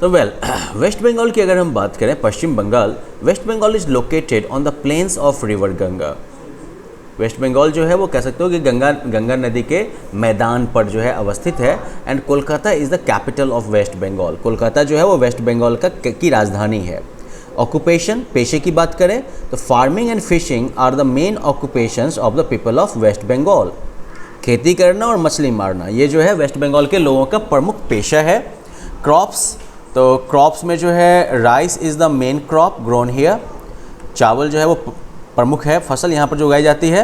तो वेस्ट बंगाल की अगर हम बात करें, Paschim Bangal, West Bengal is located on the plains of river Ganga. West Bengal जो है वो कह सकते हो कि गंगा नदी के मैदान पर जो है अवस्थित है। And Kolkata is the capital of West Bengal. Kolkata जो है वो वेस्ट बंगाल की राजधानी है। ऑक्यूपेशन, पेशे की बात करें तो farming and fishing are the main occupations of the people of West Bengal. खेती करना और मछली मारना, ये जो है वेस्ट बंगाल के लोगों का प्रमुख पेशा है। क्रॉप्स, तो क्रॉप्स में जो है rice is the main crop grown here. चावल जो है वो प्रमुख है फसल यहाँ पर जो उगाई जाती है।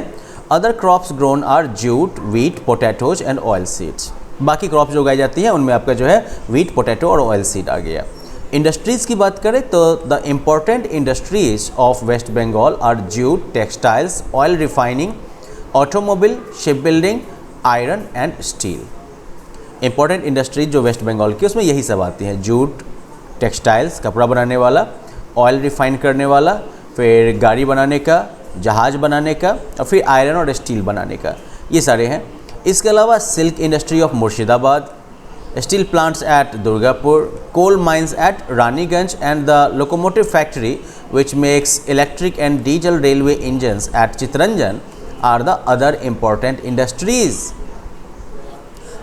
Other crops grown are jute, wheat, potatoes and oilseeds. बाकी क्रॉप्स जो उगाई जाती है उनमें आपका जो है वीट, पोटैटो और ऑयल सीड आ गया। इंडस्ट्रीज़ की बात करें तो the important industries of West Bengal are jute, textiles, oil refining, automobile, shipbuilding, iron and steel. Important industries जो वेस्ट बंगाल की उसमें यही सब आती हैं, जूट, टेक्सटाइल्स कपड़ा बनाने वाला, ऑयल रिफाइन करने वाला, फिर गाड़ी बनाने का, जहाज़ बनाने का, और फिर आयरन और स्टील बनाने का, ये सारे हैं। इसके अलावा silk industry of Murshidabad, steel plants at Durgapur, coal mines at Raniganj and the locomotive factory which makes electric and diesel railway engines at Chittaranjan are the other important industries.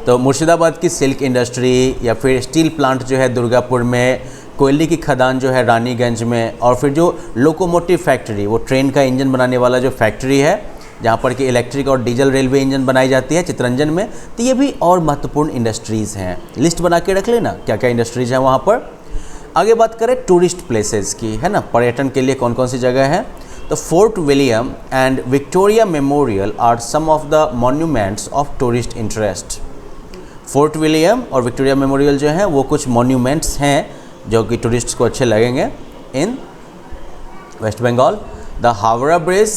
तो मुर्शिदाबाद की सिल्क इंडस्ट्री या फिर स्टील प्लांट जो है दुर्गापुर में, कोयले की खदान जो है रानीगंज में, और फिर जो लोकोमोटिव फैक्ट्री, वो ट्रेन का इंजन बनाने वाला जो फैक्ट्री है जहाँ पर कि इलेक्ट्रिक और डीजल रेलवे इंजन बनाई जाती है चितरंजन में, तो ये भी और महत्वपूर्ण इंडस्ट्रीज़ हैं। लिस्ट बना के रख लेना क्या क्या इंडस्ट्रीज़ हैं वहाँ पर। आगे बात करें टूरिस्ट प्लेसेस की, है ना, पर्यटन के लिए कौन कौन सी जगह है। तो Fort William and Victoria Memorial are some of the monuments of tourist interest. Fort William और विक्टोरिया मेमोरियल जो हैं वो कुछ मॉन्यूमेंट्स हैं जो कि टूरिस्ट्स को अच्छे लगेंगे in waste Bengal. The Howrah bridge,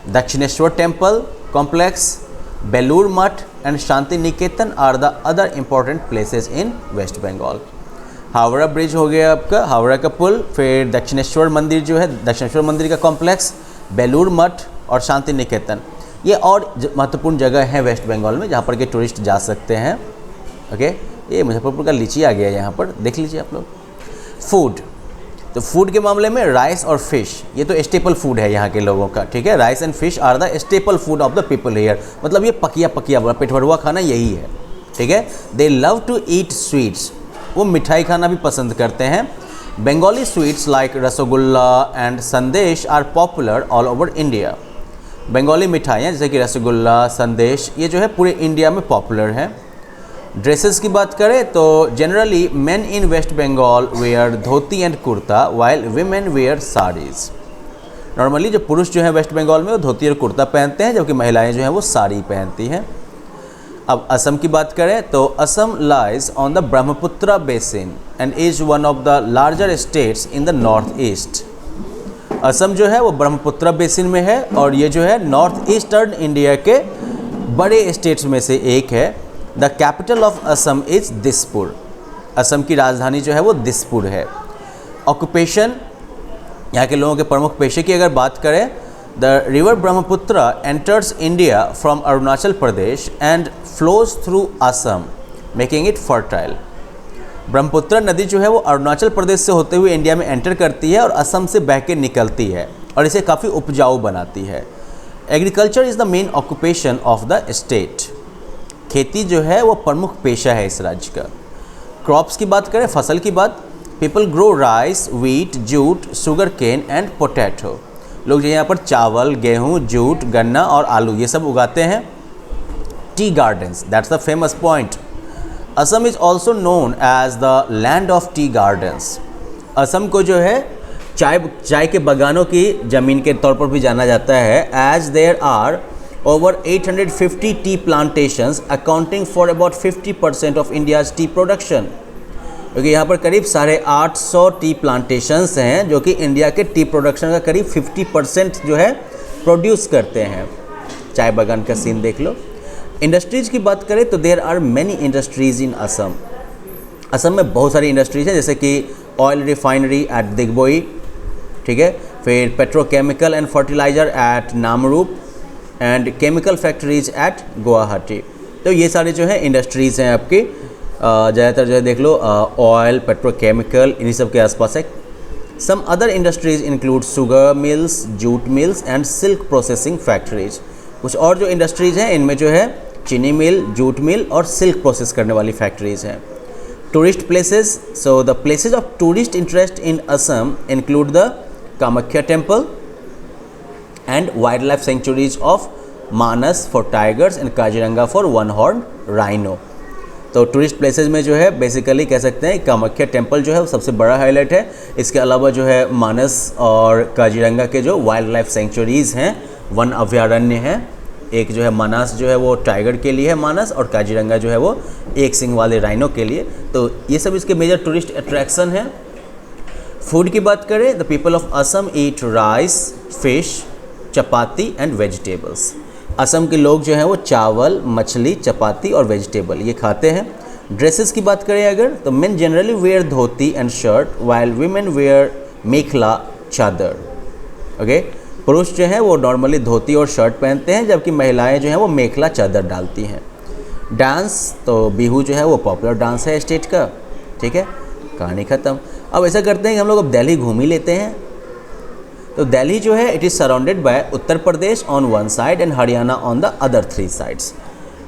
Dakshineswar temple complex, Belur Math and Shanti Niketan are the other important places in waste Bengal. Howrah bridge हो गया आपका, हावड़ा का पुल, फिर दक्षिणेश्वर मंदिर जो है, दक्षिणेश्वर मंदिर का कॉम्प्लेक्स, बेलूर मठ और शांति निकेतन, ये और महत्वपूर्ण जगह हैं वेस्ट बंगाल में जहाँ पर के टूरिस्ट जा सकते हैं। ओके, ये मुजफ्फरपुर का लीची आ गया यहाँ पर, देख लीजिए आप लोग। फूड, तो फूड के मामले में राइस और फिश, ये तो स्टेपल फूड है यहाँ के लोगों का, ठीक है। Rice and fish are the staple food of the people here, मतलब ये पकिया पेट भरुआ खाना यही है, ठीक है। They love to eat sweets, वो मिठाई खाना भी पसंद करते हैं। Bengali sweets like rasgulla and sandesh are popular all over India. Bengali मिठाइयाँ जैसे कि रसगुल्ला, संदेश, ये जो है पूरे इंडिया में पॉपुलर हैं। ड्रेसेस की बात करें तो generally men in waste Bengal wear dhoti and kurta while women wear saris. Normally जो पुरुष जो है वेस्ट बंगाल में वो धोती और कुर्ता पहनते हैं, जबकि महिलाएं जो हैं वो साड़ी पहनती हैं। अब असम की बात करें तो Assam lies on the Brahmaputra basin and is one of the larger states in the north east. Assam जो है वो ब्रह्मपुत्र बेसिन में है और ये जो है नॉर्थ ईस्टर्न इंडिया के बड़े स्टेट्स में से एक है। The capital of Assam is Dispur. Assam की राजधानी जो है वो दिसपुर है। ऑक्यूपेशन, यहाँ के लोगों के प्रमुख पेशे की अगर बात करें, the river Brahmaputra enters India from Arunachal Pradesh and flows through Assam making it fertile. Brahmaputra नदी जो है वो अरुणाचल प्रदेश से होते हुए इंडिया में एंटर करती है और असम से बह के निकलती है और इसे काफ़ी उपजाऊ बनाती है। Agriculture is the main occupation of the state. खेती जो है वो प्रमुख पेशा है इस राज्य का। क्रॉप्स की बात करें, फसल की बात, people grow rice, wheat, jute, sugarcane and potato. लोग जो यहाँ पर चावल, गेहूँ, जूट, गन्ना और आलू ये सब उगाते हैं। Tea gardens, that's the famous point. Assam is also known as the land of tea gardens. Assam को जो है चाय के बागानों की ज़मीन के तौर पर भी जाना जाता है, as there are over 850 tea plantations accounting for about 50% of India's tea production। क्योंकि यहाँ पर करीब 850 टी प्लांटेशंस हैं जो कि इंडिया के टी प्रोडक्शन का करीब 50% जो है प्रोड्यूस करते हैं। चाय बागान का सीन देख लो। इंडस्ट्रीज़ की बात करें तो there are many industries in Assam. Assam में बहुत सारी इंडस्ट्रीज़ हैं जैसे कि ऑयल रिफाइनरी एट दिग्बोई, ठीक है, फिर petrochemical and fertiliser at Namrup and chemical factories at Guwahati. तो ये सारे जो है इंडस्ट्रीज़ हैं आपकी ज़्यादातर जो है देख लो ऑयल, पेट्रोकेमिकल, इन्हीं सब के आसपास है। Some other industries include sugar mills, jute mills and silk processing factories. कुछ और जो इंडस्ट्रीज़ हैं इनमें जो है चीनी मिल, जूट मिल और सिल्क प्रोसेस करने वाली फैक्ट्रीज़ हैं। Tourist places, so the places of tourist interest in Assam include the Kamakhya temple and wild life sanctuaries of Manas for tigers and Kaziranga for one horn rhino. तो टूरिस्ट प्लेसेस में जो है basically कह सकते हैं कामाख्या टेम्पल जो है वो सबसे बड़ा हाईलाइट है। इसके अलावा जो है मानस और काजीरंगा के जो वाइल्ड लाइफ सेंचुरीज़ हैं, वन अभयारण्य हैं, एक जो है मानस जो है वो टाइगर के लिए है मानस, और काजीरंगा जो है वो एक सिंग वाले राइनो के लिए। तो ये सब इसके मेजर टूरिस्ट अट्रैक्शन हैं। फूड की बात करें, the people of Assam eat rice, fish, chapati and vegetables. Assam के लोग जो हैं वो चावल, मछली, चपाती और वेजिटेबल ये खाते हैं। ड्रेसेस की बात करें अगर, तो men generally wear dhoti and shirt while women wear mekhela chador. Okay, पुरुष जो हैं वो नॉर्मली धोती और शर्ट पहनते हैं, जबकि महिलाएं जो हैं वो मेखला चादर डालती हैं। डांस, तो बिहू जो है वो पॉपुलर डांस है स्टेट का। ठीक है, कहानी ख़त्म। अब ऐसा करते हैं कि हम लोग अब दिल्ली घूम ही लेते हैं। तो दिल्ली जो है it is surrounded by Uttar Pradesh on one side and Haryana on the other 3 sides.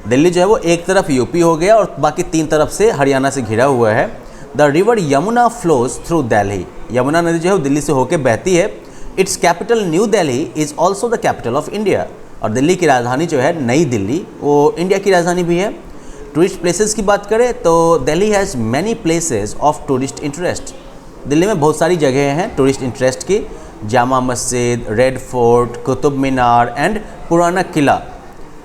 Delhi जो है वो एक तरफ यूपी हो गया और बाकी 3 तरफ से हरियाणा से घिरा हुआ है। The river Yamuna flows through Delhi. Yamuna नदी जो है वो दिल्ली से होकर बहती है। It's capital new Delhi is also the capital of India. और दिल्ली की राजधानी जो है नई दिल्ली वो इंडिया की राजधानी भी है। टूरिस्ट प्लेसेस की बात करें तो Delhi has many places of tourist interest. Delhi में बहुत सारी जगह हैं टूरिस्ट इंटरेस्ट की। Jama Masjid, Red Fort, Qutub Minar and Purana Qila,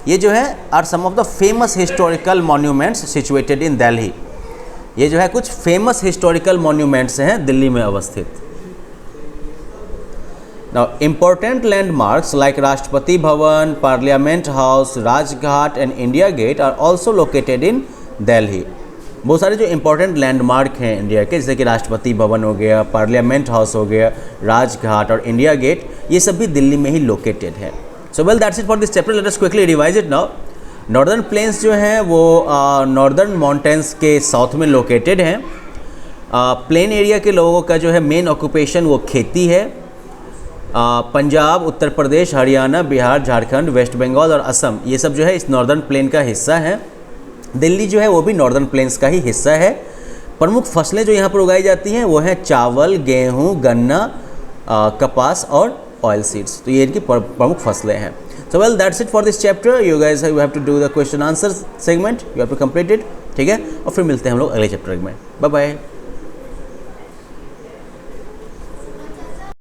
ये जो है are some of the famous historical monuments situated in Delhi. ये जो है कुछ फेमस हिस्टोरिकल मॉन्यूमेंट्स हैं दिल्ली में अवस्थित। Now, important landmarks like Rashtrapati Bhavan, Parliament House, Rajghat and India Gate are also located in Delhi. बहुत सारे जो इंपॉर्टेंट लैंडमार्क हैं इंडिया के, जैसे कि राष्ट्रपति भवन हो गया, पार्लियामेंट हाउस हो गया, राजघाट और इंडिया गेट, ये सब भी दिल्ली में ही लोकेटेड है। सो well that's it for this chapter, let us quickly revise it now. Northern plains जो हैं वो नॉर्दर्न माउंटेन्स के साउथ में लोकेटेड हैं। प्लेन एरिया के लोगों का जो है मेन ऑक्यूपेशन वो खेती है। पंजाब, उत्तर प्रदेश, हरियाणा, बिहार, झारखंड, वेस्ट बंगाल और असम, ये सब जो है इस नॉर्दर्न प्लेन का हिस्सा है। दिल्ली जो है वो भी नॉर्दर्न प्लेन्स का ही हिस्सा है। प्रमुख फसलें जो यहाँ पर उगाई जाती हैं वो हैं चावल, गेहूँ, गन्ना, कपास और ऑयल सीड्स। तो ये इनकी प्रमुख फसलें हैं। So well that's it for this chapter. You guys have to do the question answer segment, you have to complete it. ठीक है, और फिर मिलते हैं हम लोग अगले चैप्टर में। Bye bye.